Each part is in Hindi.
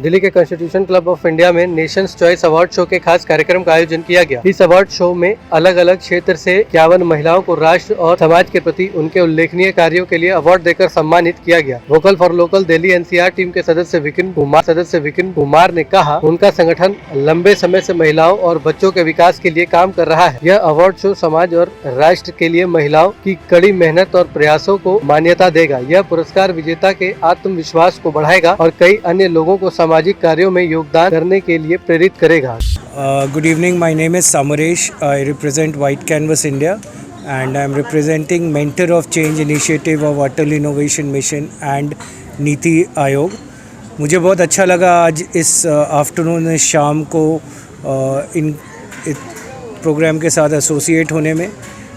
दिल्ली के कॉन्स्टिट्यूशन क्लब ऑफ इंडिया में नेशंस चॉइस अवार्ड शो के खास कार्यक्रम का आयोजन किया गया। इस अवार्ड शो में अलग अलग क्षेत्र से 51 महिलाओं को राष्ट्र और समाज के प्रति उनके उल्लेखनीय कार्यों के लिए अवार्ड देकर सम्मानित किया गया। Vocal for local Delhi NCR team के सदस्य विपिन कुमार ने कहा, उनका संगठन लंबे समय से महिलाओं और बच्चों के विकास के लिए काम कर रहा है। यह अवार्ड शो समाज और राष्ट्र के लिए महिलाओं की कड़ी मेहनत और प्रयासों को मान्यता देगा। यह पुरस्कार विजेता के आत्मविश्वास को बढ़ाएगा और कई अन्य लोगों को सामाजिक कार्यों में योगदान करने के लिए प्रेरित करेगा। Good evening, my name is Samaresh. I represent White Canvas India and I am representing Mentor of Change Initiative of Atal Innovation Mission and NITI Aayog. मुझे बहुत अच्छा लगा आज इस आफ्टरनून इस शाम को इन प्रोग्राम के साथ एसोसिएट होने में।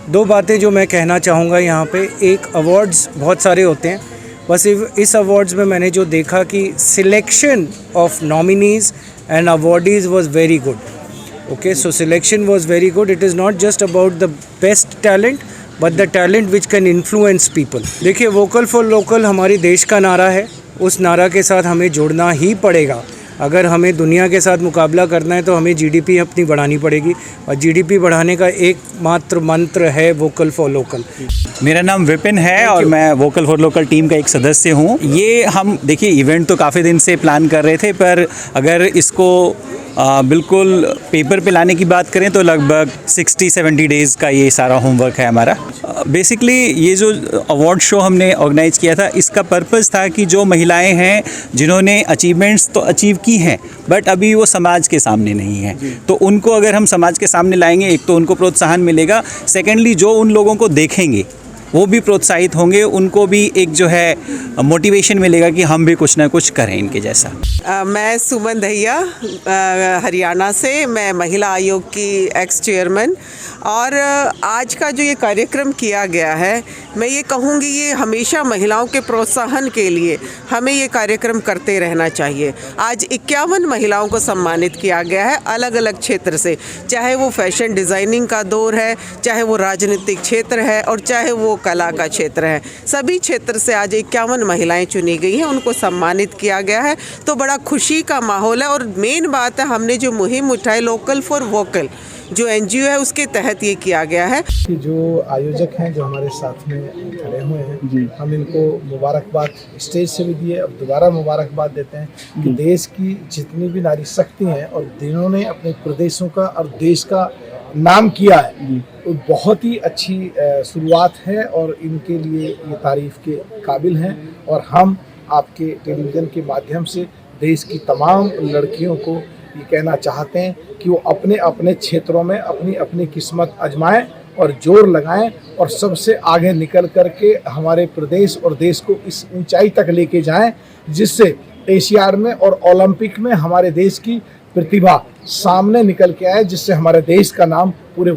दो बातें जो मैं कहना चाहूँगा यहाँ पे, एक अवार्ड्स बहुत सारे होते हैं, बस इस अवार्ड्स में मैंने जो देखा कि selection of nominees and awardees was very good. Okay, so selection was very good. It is not just about the best talent but the talent which can influence people. देखिए, वोकल फॉर लोकल हमारे देश का नारा है, उस नारा के साथ हमें जुड़ना ही पड़ेगा। अगर हमें दुनिया के साथ मुकाबला करना है तो हमें जीडीपी अपनी बढ़ानी पड़ेगी और जीडीपी बढ़ाने का एकमात्र मंत्र है वोकल फॉर लोकल। मेरा नाम विपिन है और मैं वोकल फॉर लोकल टीम का एक सदस्य हूँ। ये हम देखिए इवेंट तो काफ़ी दिन से प्लान कर रहे थे, पर अगर इसको बिल्कुल पेपर पे लाने की बात करें तो लगभग 60-70 डेज़ का ये सारा होमवर्क है हमारा। बेसिकली ये जो अवार्ड शो हमने ऑर्गेनाइज़ किया था, इसका पर्पस था कि जो महिलाएं हैं जिन्होंने अचीवमेंट्स तो अचीव की हैं बट अभी वो समाज के सामने नहीं हैं, तो उनको अगर हम समाज के सामने लाएंगे, एक तो उनको प्रोत्साहन मिलेगा, सेकेंडली जो उन लोगों को देखेंगे वो भी प्रोत्साहित होंगे, उनको भी एक जो है मोटिवेशन मिलेगा कि हम भी कुछ ना कुछ करें इनके जैसा। मैं सुमन दहिया हरियाणा से, मैं महिला आयोग की एक्स चेयरमैन। और आज का जो ये कार्यक्रम किया गया है, मैं ये कहूँगी ये हमेशा महिलाओं के प्रोत्साहन के लिए हमें ये कार्यक्रम करते रहना चाहिए। आज 51 महिलाओं को सम्मानित किया गया है अलग अलग क्षेत्र से, चाहे वो फैशन डिज़ाइनिंग का दौर है, चाहे वो राजनीतिक क्षेत्र है और चाहे वो कला का क्षेत्र है। सभी क्षेत्र से आज 51 महिलाएं चुनी गई हैं, उनको सम्मानित किया गया है। तो बड़ा खुशी का माहौल है। और मेन बात है, हमने जो मुहिम उठाई लोकल फॉर वोकल जो एनजीओ है उसके तहत ये किया गया है। जो आयोजक हैं जो हमारे साथ में खड़े हुए हैं, हम इनको मुबारकबाद स्टेज से भी दिए, अब दोबारा मुबारकबाद देते हैं कि देश की जितनी भी नारी शक्ति हैं और जिन्होंने अपने प्रदेशों का और देश का नाम किया है, तो बहुत ही अच्छी शुरुआत है और इनके लिए ये तारीफ के काबिल हैं। और हम आपके टेलीविज़न के माध्यम से देश की तमाम लड़कियों को ये कहना चाहते हैं कि वो अपने अपने क्षेत्रों में अपनी अपनी किस्मत आजमाएं और जोर लगाएं और सबसे आगे निकल कर के हमारे प्रदेश और देश को इस ऊंचाई तक लेके जाएं, जिससे एशियाड में और ओलंपिक में हमारे देश की प्रतिभा सामने निकल के आए, जिससे हमारे देश का नाम पूरे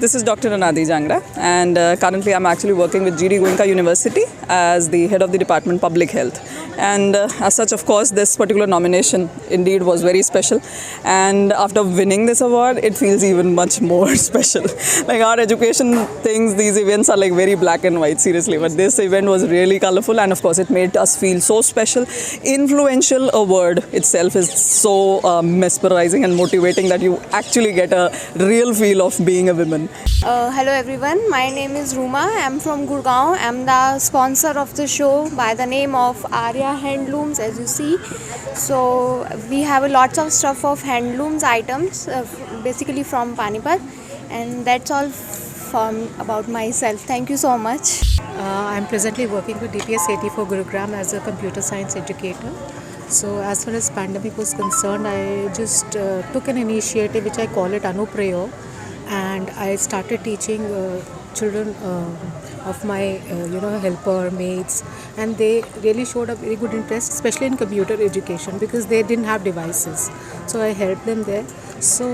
This is Dr. Anadi Jangra, and currently I'm actually working with GD Goenka University as the head of the Department Public Health. And as such, of course, this particular nomination indeed was very special. And after winning this award, it feels even much more special. Like our education things, these events are like very black and white, seriously. But this event was really colorful, and of course, it made us feel so special. Influential, a word itself is so mesmerizing and motivating that you actually get a real feel of being a woman. Hello everyone, my name is Ruma. I'm from Gurgaon. I'm the sponsor of the show by the name of Arya Handlooms, as you see. So we have lots of stuff of handlooms items, basically from Panipat, and that's all from about myself. Thank you so much. I'm presently working with DPS 84 Gurugram as a computer science educator. So as far as pandemic was concerned, I just took an initiative which I call it Anuprayo, and I started teaching children of my helper maids, and they really showed a very good interest, especially in computer education, because they didn't have devices. So I helped them there. So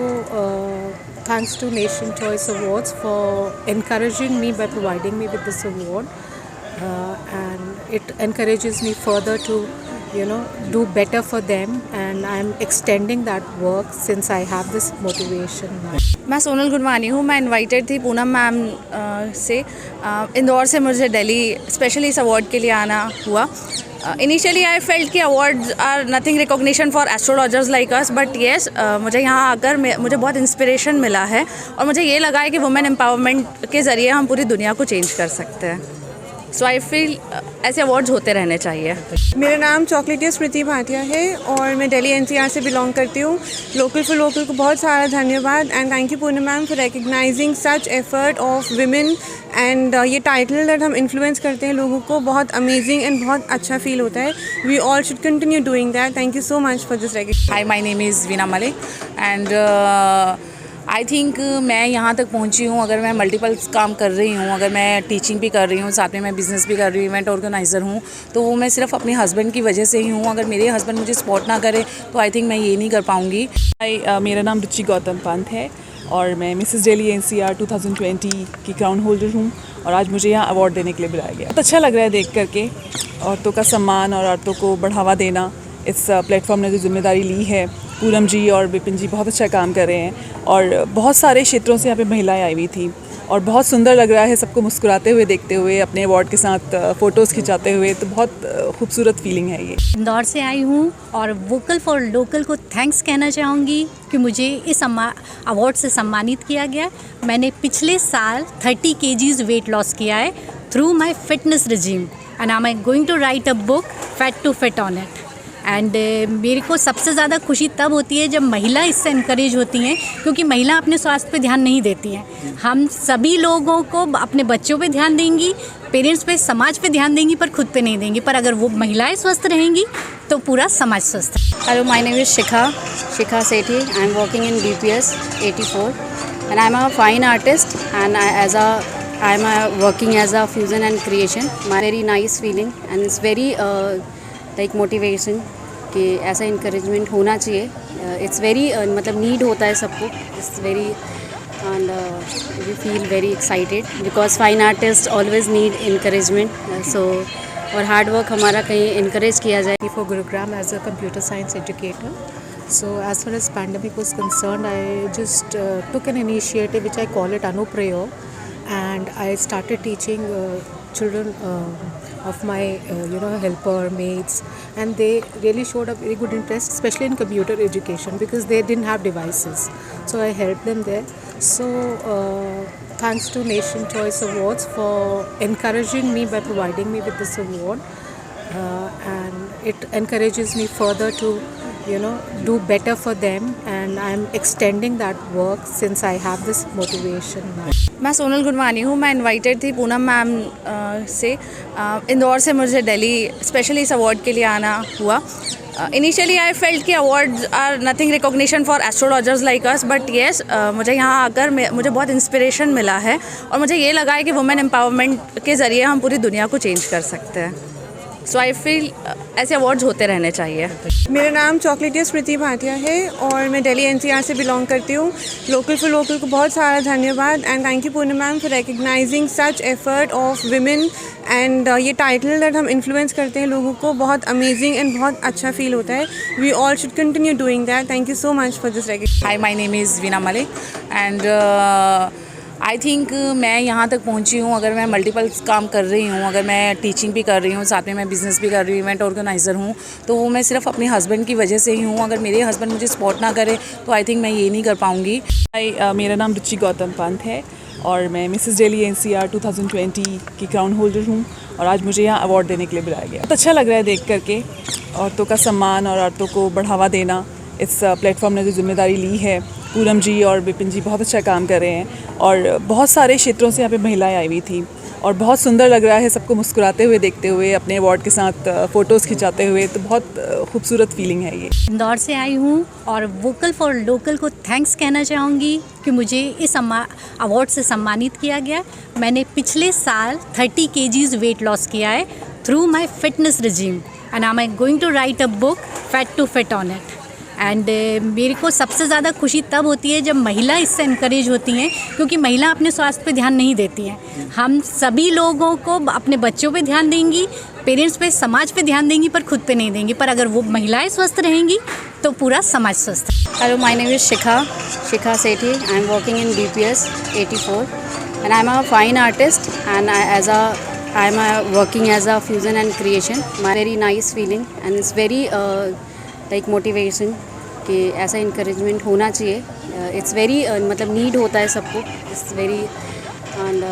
thanks to Nation Choice Awards for encouraging me by providing me with this award, and it encourages me further to do better for them, and I'm extending that work since I have this motivation now. मैं सोनल गुरवानी हूँ। मैं इनवाइटेड थी पूनम मैम से इंदौर से मुझे दिल्ली स्पेशली इस अवार्ड के लिए आना हुआ। इनिशियली आई फेल्ट कि awards are nothing recognition for astrologers like us, but yes मुझे यहाँ आकर मुझे बहुत इंस्पिरेशन मिला है और मुझे ये लगा है कि वुमेन एम्पावरमेंट के ज़रिए हम पूरी दुनिया को चेंज कर सकते हैं। सो आई फील ऐसे अवार्ड्स होते रहने चाहिए। मेरा नाम चॉकलेटिया स्मृति भाटिया है और मैं दिल्ली एनसीआर से बिलोंग करती हूँ। लोकल फॉर लोकल को बहुत सारा धन्यवाद and thank you Poonam ma'am for recognising such effort of women and ये टाइटल दैट हम इन्फ्लुएंस करते हैं लोगों को बहुत अमेजिंग एंड बहुत अच्छा फील होता है। We all should continue doing that. Thank you so much for this recognition. Hi, my name is Veena Malik and I think मैं यहाँ तक पहुँची हूँ। अगर मैं मल्टीपल काम कर रही हूँ, अगर मैं टीचिंग भी कर रही हूँ, साथ में मैं बिज़नेस भी कर रही हूँ, इवेंट ऑर्गेनाइज़र हूँ, तो वो मैं सिर्फ अपने हस्बैंड की वजह से ही हूँ। अगर मेरे हस्बैंड मुझे सपोर्ट ना करे तो आई थिंक मैं ये नहीं कर पाऊँगी। मेरा नाम रुचि गौतम पंत है और मैं मिसेस दिल्ली एनसीआर 2020 की क्राउन होल्डर हूँ और आज मुझे यहाँ अवार्ड देने के लिए बुलाया गया। बहुत अच्छा लग रहा है देख करके। औरतों का सम्मान और औरतों को बढ़ावा देना, इस प्लेटफॉर्म ने जो जिम्मेदारी ली है, पूनम जी और विपिन जी बहुत अच्छा काम कर रहे हैं और बहुत सारे क्षेत्रों से यहाँ पे महिलाएं आई हुई थी और बहुत सुंदर लग रहा है सबको मुस्कुराते हुए देखते हुए, अपने अवार्ड के साथ फ़ोटोज़ खिंचाते हुए। तो बहुत खूबसूरत फीलिंग है ये। इंदौर से आई हूँ और वोकल फॉर लोकल को थैंक्स कहना चाहूँगी कि मुझे इस अवार्ड से सम्मानित किया गया। मैंने पिछले साल 30 kgs वेट लॉस किया है through my fitness regime and I am going to write a book fat to fit on it. And मेरे को सबसे ज़्यादा खुशी तब होती है जब महिला इससे इनकरेज होती हैं, क्योंकि महिला अपने स्वास्थ्य पे ध्यान नहीं देती हैं। हम सभी लोगों को अपने बच्चों पे ध्यान देंगी, पेरेंट्स पे, समाज पे ध्यान देंगी, पर खुद पे नहीं देंगी। पर अगर वो महिलाएं स्वस्थ रहेंगी तो पूरा समाज स्वस्थ है। Hello, my name is Shikha Sethi. I am working in DPS 84 and I am a fine artist and I am working as a fusion and creation. My very nice feeling and it's very like motivation कि ऐसा encouragement होना चाहिए। It's very मतलब need होता है सबको। It's very and we feel very excited because fine artists always need encouragement. So और hard work हमारा कहीं encourage किया जाए। For Gurugram as a computer science educator. So as far as pandemic was concerned, I just took an initiative which I call it Anuprayog, and I started teaching children of my helper maids, and they really showed a very good interest, especially in computer education, because they didn't have devices. So I helped them there. So thanks to Nation Choice Awards for encouraging me by providing me with this award, and it encourages me further to do better for them, and I'm extending that work since I have this motivation now. मैं सोनल गुरवानी हूँ। मैं इनवाइटेड थी पूनम मैम से इंदौर से मुझे दिल्ली स्पेशली इस अवार्ड के लिए आना हुआ। इनिशियली आई फेल्ट कि awards are nothing recognition for astrologers like us, but yes मुझे यहाँ आकर मुझे बहुत इंस्पिरेशन मिला है और मुझे ये लगा है कि वुमेन एम्पावरमेंट के ज़रिए हम पूरी दुनिया को चेंज कर सकते हैं। सो आई फील ऐसे अवार्ड्स होते रहने चाहिए। मेरा नाम चॉकलेटिया स्मृति भाटिया है और मैं दिल्ली एनसीआर से बिलोंग करती हूँ। लोकल फॉर लोकल को बहुत सारा धन्यवाद and thank you Poonam ma'am for recognising such effort of women and ये टाइटल दैट हम इन्फ्लुएंस करते हैं लोगों को बहुत अमेजिंग एंड बहुत अच्छा फील होता है। We all should continue doing that. Thank you so much for this recognition. Hi, my name is Veena Malik and I think मैं यहाँ तक पहुँची हूँ। अगर मैं मल्टीपल काम कर रही हूँ, अगर मैं टीचिंग भी कर रही हूँ, साथ में मैं बिज़नेस भी कर रही हूँ, इवेंट ऑर्गेनाइज़र हूँ, तो वो मैं सिर्फ अपने हस्बैंड की वजह से ही हूँ। अगर मेरे हस्बैंड मुझे सपोर्ट ना करे तो आई थिंक मैं ये नहीं कर पाऊँगी। मेरा नाम रुचि गौतम पंत है और मैं मिसेस दिल्ली एनसीआर 2020 की क्राउन होल्डर हूँ और आज मुझे यहाँ अवार्ड देने के लिए बुलाया गया। बहुत अच्छा लग रहा है देख करके। औरतों का सम्मान और औरतों को बढ़ावा देना, इस प्लेटफॉर्म ने जो जिम्मेदारी ली है, पूनम जी और विपिन जी बहुत अच्छा काम कर रहे हैं और बहुत सारे क्षेत्रों से यहाँ पे महिलाएं आई हुई थी और बहुत सुंदर लग रहा है सबको मुस्कुराते हुए देखते हुए, अपने अवार्ड के साथ फ़ोटोज़ खिंचाते हुए, तो बहुत खूबसूरत फीलिंग है ये। इंदौर से आई हूँ और वोकल फॉर लोकल को थैंक्स कहना चाहूँगी कि मुझे इस अवार्ड से सम्मानित किया गया। मैंने पिछले साल 30 kgs वेट लॉस किया है through my fitness regime and I am going to write a book fat to fit on it. And मेरे को सबसे ज़्यादा खुशी तब होती है जब महिला इससे इनकरेज होती हैं, क्योंकि महिला अपने स्वास्थ्य पे ध्यान नहीं देती हैं। हम सभी लोगों को अपने बच्चों पे ध्यान देंगी, पेरेंट्स पे, समाज पे ध्यान देंगी, पर खुद पे नहीं देंगी। पर अगर वो महिलाएं स्वस्थ रहेंगी तो पूरा समाज स्वस्थ है। Hello, my name is Shikha Sethi. I am working in BPS 84 and I am a fine artist and I am working as a fusion and creation. My very nice feeling and it's very like motivation कि ऐसा encouragement होना चाहिए। It's very मतलब need होता है सबको। It's very and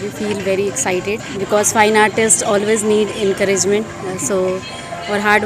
we feel very excited because fine artists always need encouragement. So और hard